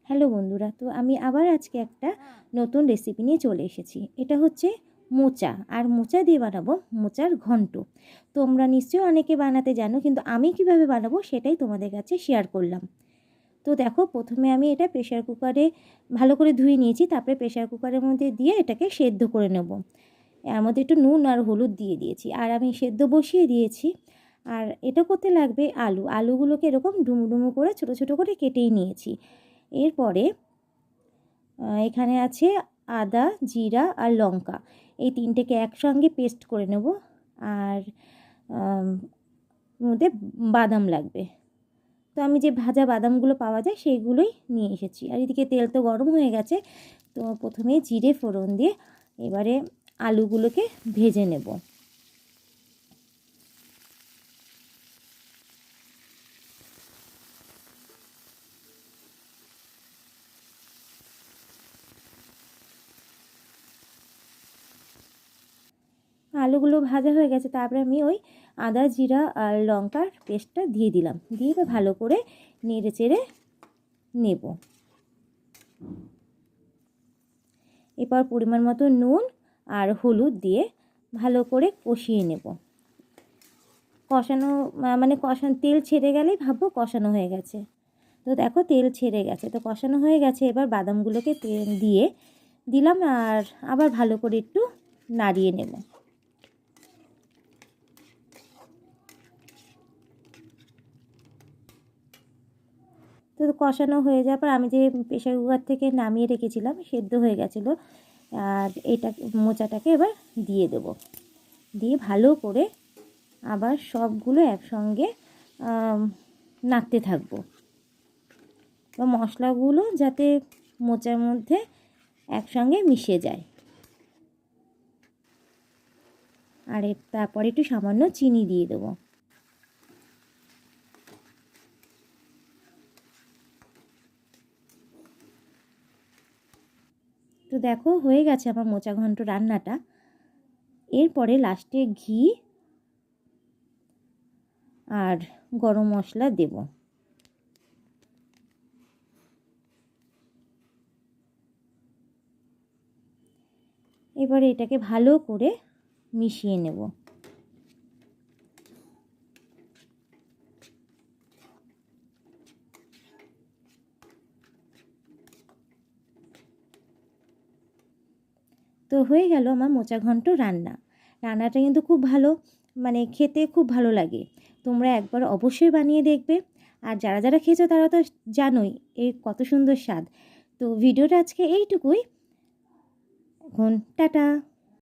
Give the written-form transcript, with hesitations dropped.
Hello বন্ধুরা, তো আমি আবার আজকে একটা নতুন রেসিপি নিয়ে চলে এসেছি। এটা হচ্ছে মোচা, আর মোচা দিয়ে বানাবো মোচার ঘন্ট। তোমরা নিশ্চয়ই অনেকে বানাতে জানো, কিন্তু আমি কিভাবে বানাবো সেটাই তোমাদের কাছে শেয়ার করলাম। তো দেখো, প্রথমে আমি এটা প্রেশার কুকারে ভালো করে ধুয়ে নিয়েছি, তারপরে প্রেশার কুকারের মধ্যে দিয়ে এটাকে সেদ্ধ করে নেব। এর মধ্যে একটু নুন আর হলুদ দিয়ে দিয়েছি, আর আমি সেদ্ধ বসিয়ে দিয়েছি। আর এটা করতে লাগবে আলুগুলোকে এরকম ডুমো ডুমো করে ছোটো ছোটো করে কেটেই নিয়েছি। এরপরে এখানে আছে আদা, জিরা আর লঙ্কা, এই তিনটেকে একসঙ্গে পেস্ট করে নেব। আর মধ্যে বাদাম লাগবে। তো আমি যে ভাজা বাদামগুলো পাওয়া যায় সেইগুলোই নিয়ে এসেছি। আর এদিকে তেল তো গরম হয়ে গেছে, তো প্রথমে জিরে ফোড়ন দিয়ে এবারে আলুগুলোকে ভেজে নেব। আলুগুলো ভাজা হয়ে গেছে, তারপরে আমি ওই আদা, জিরা আর লঙ্কার পেস্টটা দিয়ে দিলাম, দিয়ে ভালো করে নেড়ে চেড়ে নেব। এরপর পরিমাণ মতো নুন আর হলুদ দিয়ে ভালো করে কষিয়ে নেব। কষানো তেল ছেড়ে গেলেই ভাববো কষানো হয়ে গেছে। তো দেখো, তেল ছেড়ে গেছে, তো কষানো হয়ে গেছে। এবার বাদামগুলোকে তেল দিয়ে দিলাম, আর আবার ভালো করে একটু নাড়িয়ে নেব। তো কষানো হয়ে যাওয়ার পর আমি যে প্রেশার কুকার থেকে নামিয়ে রেখেছিলাম, সেদ্ধ হয়ে গেছিলো, আর এটা মোচাটাকে এবার দিয়ে দেব। দিয়ে ভালো করে আবার সবগুলো একসঙ্গে নাড়তে থাকবো, বা মশলাগুলো যাতে মোচার মধ্যে একসঙ্গে মিশে যায়। আর তারপরে একটু সামান্য চিনি দিয়ে দেবো। তো দেখো, হয়ে গেছে আমার মোচা ঘন্ট রান্নাটা। এরপরে লাস্টে ঘি আর গরম মশলা দেব। এবারে এটাকে ভালো করে মিশিয়ে নেব। তো হয়ে গেল আমার মোচা ঘন্ট রান্না। রান্নাটা কিন্তু খুব ভালো, খেতে খুব ভালো লাগে। তোমরা একবার অবশ্যই বানিয়ে দেখবে। আর যারা যারা খেয়েছো তারা তো জানোই এর কত সুন্দর স্বাদ। তো ভিডিওটা আজকে এইটুকুই। এখন টাটা।